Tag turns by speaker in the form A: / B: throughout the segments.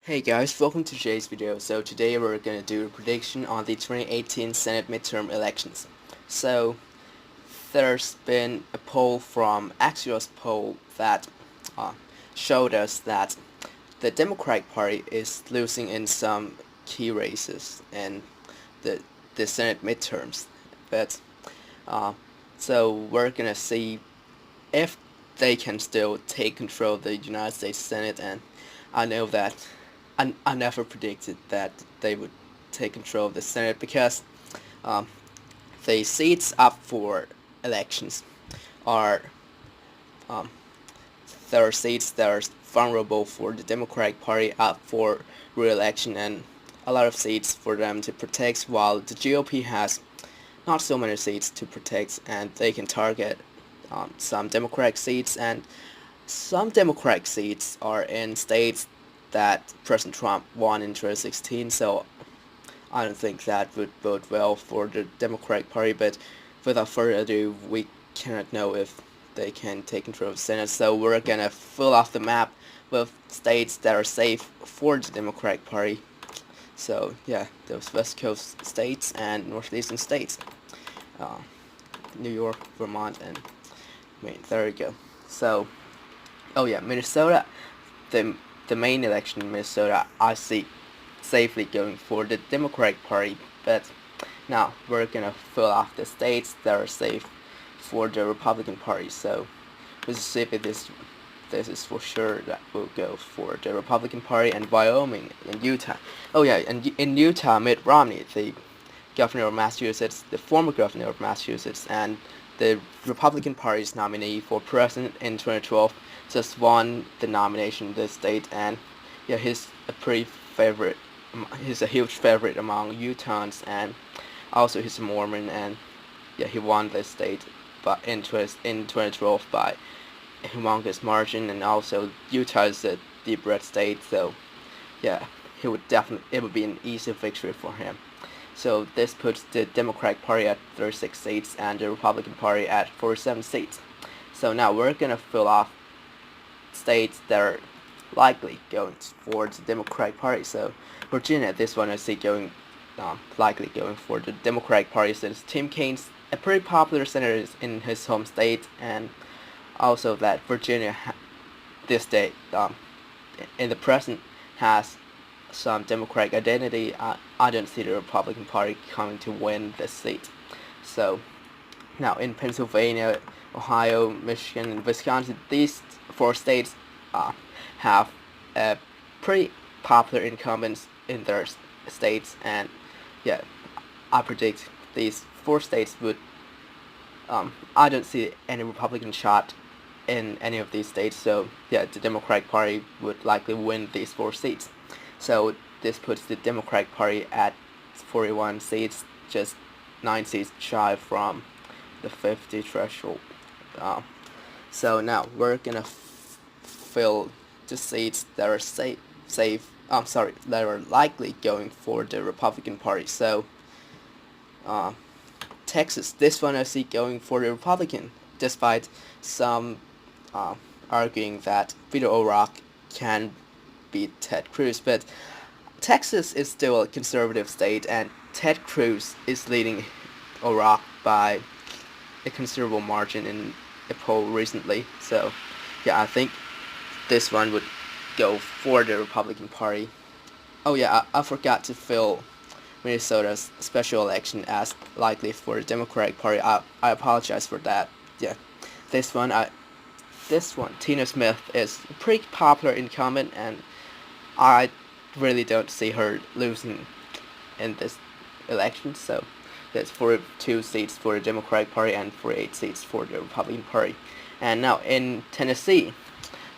A: Hey guys, welcome to today's video. So today we're going to do a prediction on the 2018 Senate midterm elections. So there's been a poll from Axios poll that uh, showed us that the Democratic Party is losing in some key races in the the Senate midterms. But uh, so we're gonna see if they can still take control of the United States Senate, and I know that I never predicted that they would take control of the Senate because um, the seats up for elections are um, there are seats that are vulnerable for the Democratic Party up for re-election, and a lot of seats for them to protect, while the GOP has not so many seats to protect, and they can target some Democratic seats, and some Democratic seats are in states that President Trump won in 2016, so I don't think that would bode well for the Democratic Party, but without further ado, we cannot know if they can take control of the Senate, so we're gonna fill off the map with states that are safe for the Democratic Party. So yeah, those West Coast states and Northeastern states. Uh, New York, Vermont, and Maine. There we go. So, oh yeah, Minnesota, the the main election in Minnesota, I see safely going for the Democratic Party, but now we're gonna fill off the states that are safe for the Republican Party. So, Mississippi, this is for sure that will go for the Republican Party, and Wyoming and Utah. Oh yeah, and in Utah, Mitt Romney, the governor of Massachusetts, the former governor of Massachusetts, and the Republican Party's nominee for president in 2012, just won the nomination in this state, and yeah, he's a pretty favorite. He's a huge favorite among Utahns, and also he's a Mormon, and yeah, he won this state, but in 2012 by a humongous margin, and also Utah is a deep red state, so yeah, it would be an easy victory for him. So this puts the Democratic Party at 36 seats and the Republican Party at 47 seats. So now we're gonna fill off states that are likely going for the Democratic Party. So Virginia, this one I see going likely going for the Democratic Party, since Tim Kaine's a pretty popular senator in his home state, and also that Virginia, this state, in the present, has some Democratic identity. I don't see the Republican Party coming to win this seat. So now in Pennsylvania, Ohio, Michigan, and Wisconsin, these four states have pretty popular incumbents in their states, and yeah, I predict these four states would. I don't see any Republican shot in any of these states, so yeah, the Democratic Party would likely win these four seats. So this puts the Democratic Party at 41 seats, just 9 seats shy from the 50 threshold. So now we're gonna fill the seats that are safe. That are likely going for the Republican Party. So Texas, this one I see going for the Republican, despite some uh, arguing that Beto O'Rourke can beat Ted Cruz, but Texas is still a conservative state, and Ted Cruz is leading O'Rourke by a considerable margin in a poll recently. So yeah, I think this one would go for the Republican Party. Oh yeah, I forgot to fill Minnesota's special election as likely for the Democratic Party. I apologize for that. Yeah, this one Tina Smith is a pretty popular incumbent, and I really don't see her losing in this election. So that's 42 seats for the Democratic Party and 48 seats for the Republican Party. And now in Tennessee,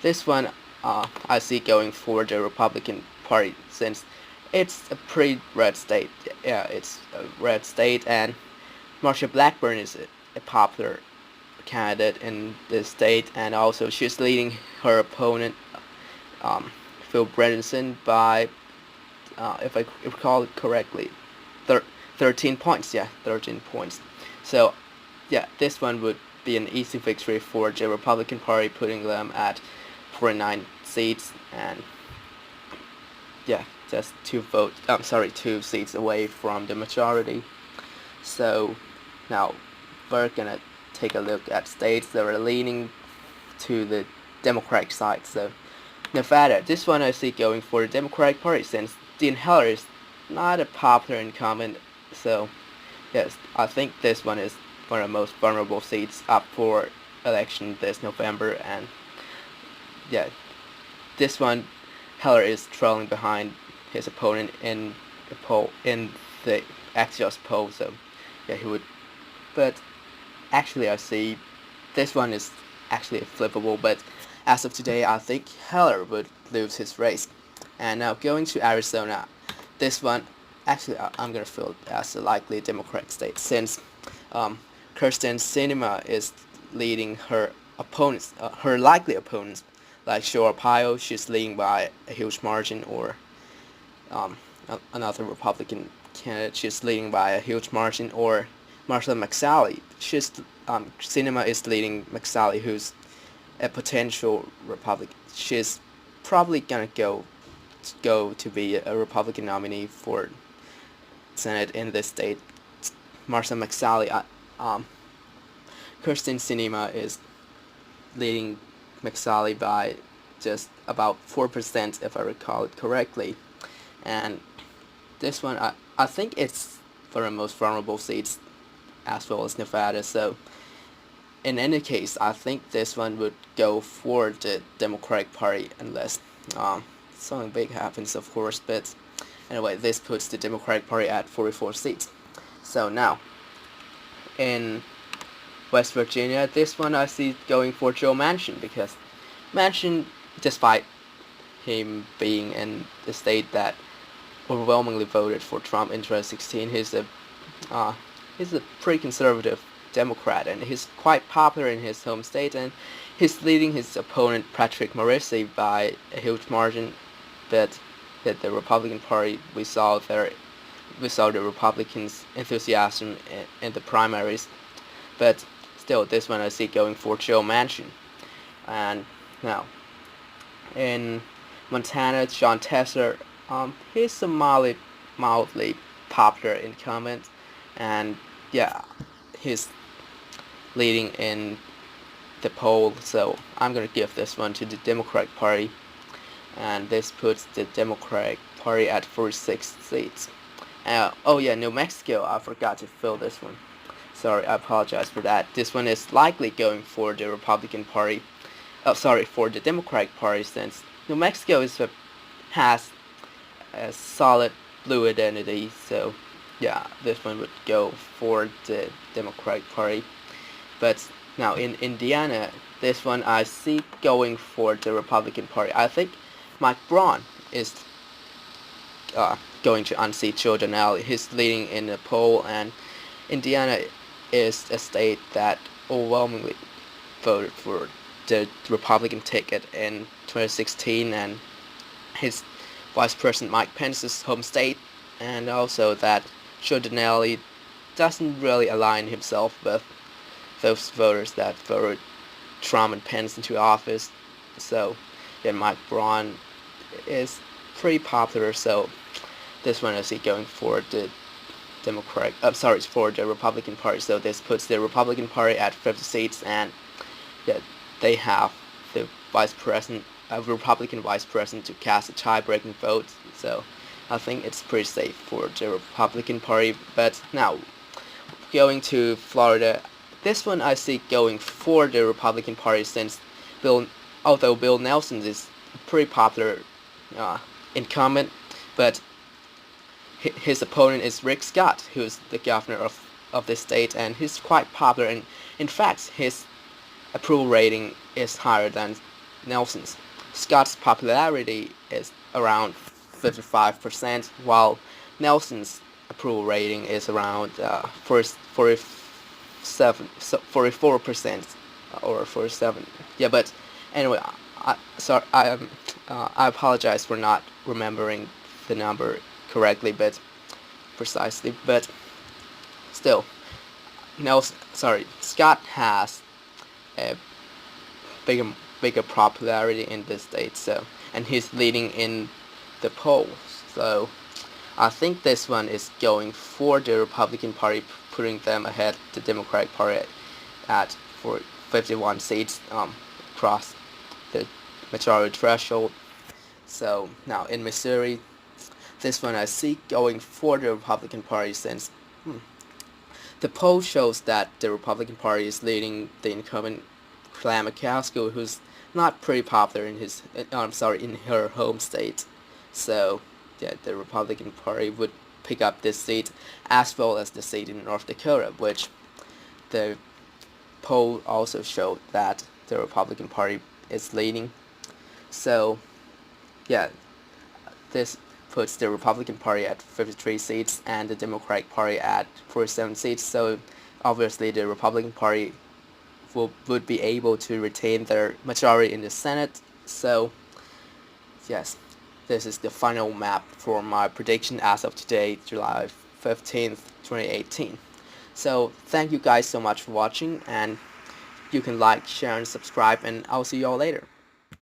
A: this one I see going for the Republican Party, since it's a pretty red state. Yeah, it's a red state, and Marsha Blackburn is a popular candidate in the state, and also she's leading her opponent, Phil Bredesen, by, if I recall it correctly, 13 points. Yeah, 13 points. So yeah, this one would be an easy victory for the Republican Party, putting them at 49 seats, and yeah, just 2 seats away from the majority. So now we're gonna take a look at states that are leaning to the Democratic side. So Nevada, this one I see going for the Democratic Party since Dean Heller is not a popular incumbent. So yes, I think this one is one of the most vulnerable seats up for election this November, and yeah, this one Heller is trailing behind his opponent in the Axios poll. So yeah, he would. But actually, I see this one is actually flippable. But as of today, I think Heller would lose his race. And now going to Arizona, this one actually I'm gonna feel as a likely Democratic state since Kirsten Sinema is leading her opponents, her likely opponents, like Joe Arpaio. She's leading by a huge margin, or another Republican candidate. She's leading by a huge margin, or Martha McSally. Sinema is leading McSally, who's a potential Republican. She's probably gonna go to be a Republican nominee for Senate in this state. Martha McSally, Kirsten Sinema is leading McSally by just about 4%, if I recall it correctly. And this one, I think it's for the most vulnerable seats as well as Nevada. So in any case, I think this one would go for the Democratic Party unless something big happens, of course. But anyway, this puts the Democratic Party at 44 seats. So now, in West Virginia, this one I see going for Joe Manchin, because Manchin, despite him being in the state that overwhelmingly voted for Trump in 2016, he's a pretty conservative Democrat, and he's quite popular in his home state, and he's leading his opponent Patrick Morrisey by a huge margin. But that the Republican Party, we saw the Republicans' enthusiasm in the primaries. But still, this one I see going for Joe Manchin. And now, in Montana, John Tesler, he's a mildly popular incumbent, and yeah, he's leading in the poll. So I'm gonna give this one to the Democratic Party, and this puts the Democratic Party at 46 seats. Oh yeah, New Mexico, I forgot to fill this one. Sorry, I apologize for that. This one is likely going for the Republican Party. For the Democratic Party, since New Mexico has a solid blue identity. So yeah, this one would go for the Democratic Party. But now in Indiana, this one I see going for the Republican Party. I think Mike Braun is going to unseat Joe Donnelly. He's leading in the poll, and Indiana is a state that overwhelmingly voted for the Republican ticket in 2016, and his Vice President Mike Pence's home state, and also that Joe Donnelly doesn't really align himself with those voters that voted Trump and Pence into office. So yeah, Mike Braun is pretty popular. So this one I see going for the for the Republican Party. So this puts the Republican Party at 50 seats, and yeah, they have the Republican vice president to cast a tie-breaking vote. So I think it's pretty safe for the Republican Party. But now, going to Florida, this one I see going for the Republican Party, since although Bill Nelson is a pretty popular incumbent, but his opponent is Rick Scott, who's the governor of the state, and he's quite popular, and in fact his approval rating is higher than Nelson's. Scott's popularity is around 55%, while Nelson's approval rating is around 44% or 47. Yeah, but anyway, I apologize for not remembering the number correctly, but precisely. But still, Scott has a bigger popularity in the state. So, and he's leading in the polls. So I think this one is going for the Republican Party, putting them ahead the Democratic Party at for 51 seats across the majority threshold. So now in Missouri, this one I see going for the Republican Party since the poll shows that the Republican Party is leading the incumbent Claire McCaskill, who's not pretty popular in in her home state. So yeah, the Republican Party would pick up this seat as well as the seat in North Dakota, which the poll also showed that the Republican Party is leading. So yeah, this puts the Republican Party at 53 seats and the Democratic Party at 47 seats. So obviously the Republican Party would be able to retain their majority in the Senate. So yes, this is the final map for my prediction as of today, July 15th, 2018. So thank you guys so much for watching, and you can like, share, and subscribe, and I'll see you all later.